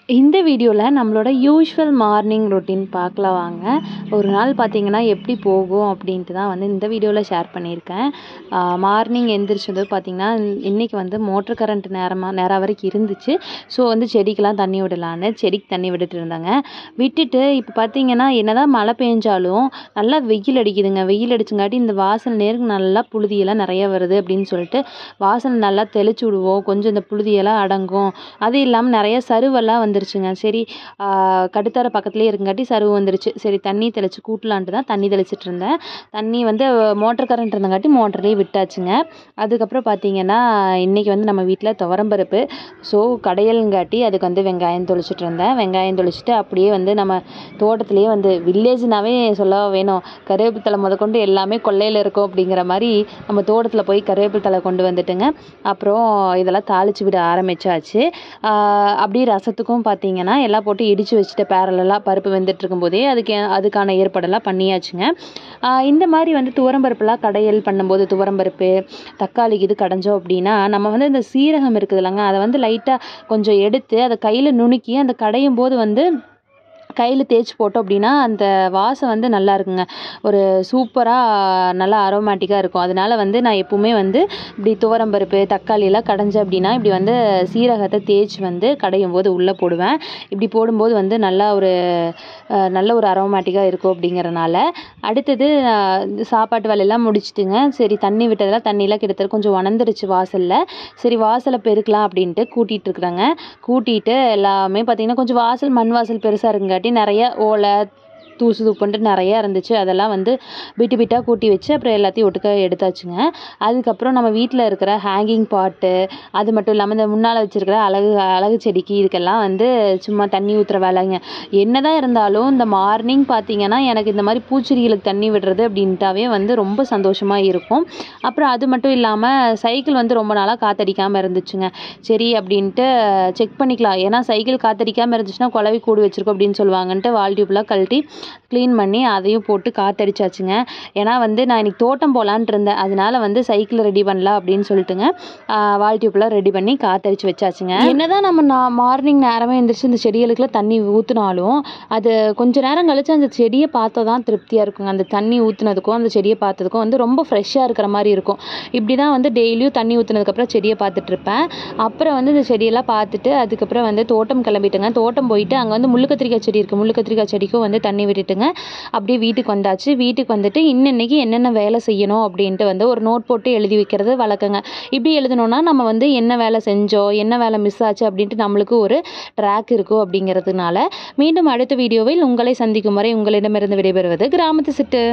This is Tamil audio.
இந்த வீடியோவில் நம்மளோட யூஷுவல் மார்னிங் ரொட்டீன் பார்க்கலாம் வாங்க. ஒரு நாள் பார்த்திங்கன்னா எப்படி போகும் அப்படின்ட்டு தான் வந்து இந்த வீடியோவில் ஷேர் பண்ணியிருக்கேன். மார்னிங் எந்திரிச்சது பார்த்திங்கன்னா இன்றைக்கி வந்து மோட்டர் கரண்ட் நேரம் வரைக்கும் இருந்துச்சு. ஸோ வந்து செடிக்கெலாம் தண்ணி விடலான்னு செடிக்கு தண்ணி விட்டுட்டு இருந்தாங்க. விட்டுட்டு இப்போ பார்த்திங்கன்னா என்ன தான் மழை பெஞ்சாலும் நல்லா வெயில் அடிக்குதுங்க. வெயில் அடிச்சுங்காட்டி இந்த வாசல் நேருக்கு நல்லா புழுதியெல்லாம் நிறைய வருது அப்படின்னு சொல்லிட்டு வாசல் நல்லா தெளிச்சு விடுவோம். கொஞ்சம் இந்த புழுதியெல்லாம் அடங்கும். அது இல்லாமல் நிறைய சருவெல்லாம் வந்துருச்சுங்க. சரி கடுத்தர பக்கத்துலேயே இருங்காட்டி சருவு வந்துருச்சு. சரி தண்ணி தெளித்து கூட்டலான்ட்டு தான் தண்ணி தெளிச்சிட்டு இருந்தேன். தண்ணி வந்து மோட்டர் கரண்ட் இருந்தங்காட்டி மோட்டர்லேயே விட்டாச்சுங்க. அதுக்கப்புறம் பார்த்திங்கன்னா இன்றைக்கி வந்து நம்ம வீட்டில் துவரம்பருப்பு ஸோ கடையலுங்காட்டி அதுக்கு வந்து வெங்காயம் தொளிச்சிட்டு இருந்தேன். வெங்காயம் தொளிச்சிட்டு அப்படியே வந்து நம்ம தோட்டத்துலேயே வந்து வில்லேஜ்னாவே சொல்ல வேணும், கருவேப்பிலை தழை முதற்கொண்டு எல்லாமே கொல்லையில் இருக்கும் அப்படிங்கிற மாதிரி நம்ம தோட்டத்தில் போய் கருவேப்பிலை தழை கொண்டு வந்துட்டுங்க. அப்புறம் இதெல்லாம் தாளித்து விட ஆரம்பித்தாச்சு. அப்படியே ரசத்துக்கும் பார்த்திங்கன்னா எல்லாம் போட்டு இடித்து வச்சுட்டு பேரலெல்லாம் பருப்பு வெந்துட்டு இருக்கும்போதே அதுக்கான ஏற்பாடெல்லாம் பண்ணியாச்சுங்க. இந்த மாதிரி வந்து துவரம்பருப்புலாம் கடையல் பண்ணும்போது துவரம்பருப்பு தக்காளிக்கு இது கடைஞ்சோம் அப்படின்னா நம்ம வந்து இந்த சீரகம் இருக்குது இல்லைங்க, அதை வந்து லைட்டாக கொஞ்சம் எடுத்து அதை கையில் நுணுக்கி அந்த கடையும் போது வந்து கையில் தேய்ச்சி போட்டோம் அப்படின்னா அந்த வாசம் வந்து நல்லா இருக்குங்க. ஒரு சூப்பராக நல்லா அரோமேட்டிக்காக இருக்கும். அதனால வந்து நான் எப்பவுமே வந்து இப்படி துவரம்பருப்பு தக்காளியெல்லாம் கடைஞ்சேன் அப்படின்னா இப்படி வந்து சீரகத்தை தேய்ச்சி வந்து கடையும் போது உள்ளே போடுவேன். இப்படி போடும்போது வந்து நல்ல ஒரு அரோமேட்டிக்காக இருக்கும் அப்படிங்கிறனால. அடுத்தது சாப்பாட்டு வேலையெல்லாம் முடிச்சுட்டுங்க. சரி தண்ணி விட்டதெல்லாம் தண்ணியெல்லாம் கிட்டத்தட்ட கொஞ்சம் உணர்ந்துருச்சு வாசலில். சரி வாசலை பெருக்கலாம் அப்படின்ட்டு கூட்டிகிட்டு இருக்கிறேங்க. கூட்டிகிட்டு எல்லாமே பார்த்திங்கன்னா கொஞ்சம் வாசல் மண் வாசல் பெருசாக இருக்குங்க, நிறைய ஓலை தூசு துப்புன்ட்டு நிறையா இருந்துச்சு. அதெல்லாம் வந்து பிட்டாக கூட்டி வச்சு அப்புறம் எல்லாத்தையும் ஒட்டுக்க எடுத்தாச்சுங்க. அதுக்கப்புறம் நம்ம வீட்டில் இருக்கிற ஹேங்கிங் பாட்டு அது மட்டும் இல்லாமல் இந்த முன்னால் வச்சுருக்கிற அழகு செடிக்கு இதுக்கெல்லாம் வந்து சும்மா தண்ணி ஊற்றுற வேலைங்க. என்ன தான் இருந்தாலும் இந்த மார்னிங் பார்த்திங்கன்னா எனக்கு இந்த மாதிரி பூச்செடிகளுக்கு தண்ணி விடுறது அப்படின்ட்டாவே வந்து ரொம்ப சந்தோஷமாக இருக்கும். அப்புறம் அது மட்டும் இல்லாமல் சைக்கிள் வந்து ரொம்ப நாளாக காற்றடிக்காமல் இருந்துச்சுங்க. சரி அப்படின்ட்டு செக் பண்ணிக்கலாம், ஏன்னா சைக்கிள் காற்றடிக்காமல் இருந்துச்சுன்னா குழவி கூடு வச்சுருக்கோம் அப்படின்னு சொல்லுவாங்கன்ட்டு வால் டியூப்லாம் கழட்டி க்ளீன் பண்ணி அதையும் போட்டு காற்றடிச்சாச்சுங்க. ஏன்னா வந்து நான் இன்றைக்கி தோட்டம் போகலான்ட்டு இருந்தேன். அதனால வந்து சைக்கிள் ரெடி பண்ணலாம் அப்படின்னு சொல்லிட்டுங்க வால் டியூப்லாம் ரெடி பண்ணி காற்றடிச்சு வச்சாச்சுங்க. என்ன தான் நம்ம மார்னிங் நேரமே எழுந்திரிச்சு இந்த செடிகளுக்குலாம் தண்ணி ஊற்றினாலும் அது கொஞ்சம் நேரம் கழிச்சு அந்த செடியை பார்த்தா தான் திருப்தியாக இருக்குங்க. அந்த தண்ணி ஊற்றுனதுக்கும் அந்த செடியை பார்த்ததுக்கும் வந்து ரொம்ப ஃப்ரெஷ்ஷாக இருக்கிற மாதிரி இருக்கும். இப்படி தான் வந்து டெய்லியும் தண்ணி ஊற்றுனதுக்கப்புறம் செடியை பார்த்துட்ருப்பேன். அப்புறம் வந்து இந்த செடியெல்லாம் பார்த்துட்டு அதுக்கப்புறம் வந்து தோட்டம் கிளம்பிட்டுங்க. தோட்டம் போயிட்டு அங்கே வந்து முள்ளு கத்திரிக்காய் செடி இருக்குது. முள்ளு கத்திரிக்காய் செடிக்கும் வந்து தண்ணி விட்டுட்டுங்க அப்படியே வீட்டுக்கு வந்தாச்சு. வீட்டுக்கு வந்துட்டு இன்னைக்கு என்னென்ன வேலை செய்யணும் அப்படின்ட்டு வந்து ஒரு நோட் போட்டு எழுதி வைக்கிறது வழக்கங்க. இப்படி எழுதணும்னா நம்ம வந்து என்ன வேலை செஞ்சோம், என்ன வேலை மிஸ் ஆச்சு அப்படின்ட்டு நம்மளுக்கு ஒரு ட்ராக் இருக்கும். அப்படிங்கிறதுனால மீண்டும் அடுத்த வீடியோவில் உங்களை சந்திக்கும் வரை உங்களிடமிருந்து விடைபெறுவது கிராமத்து சிட்டு.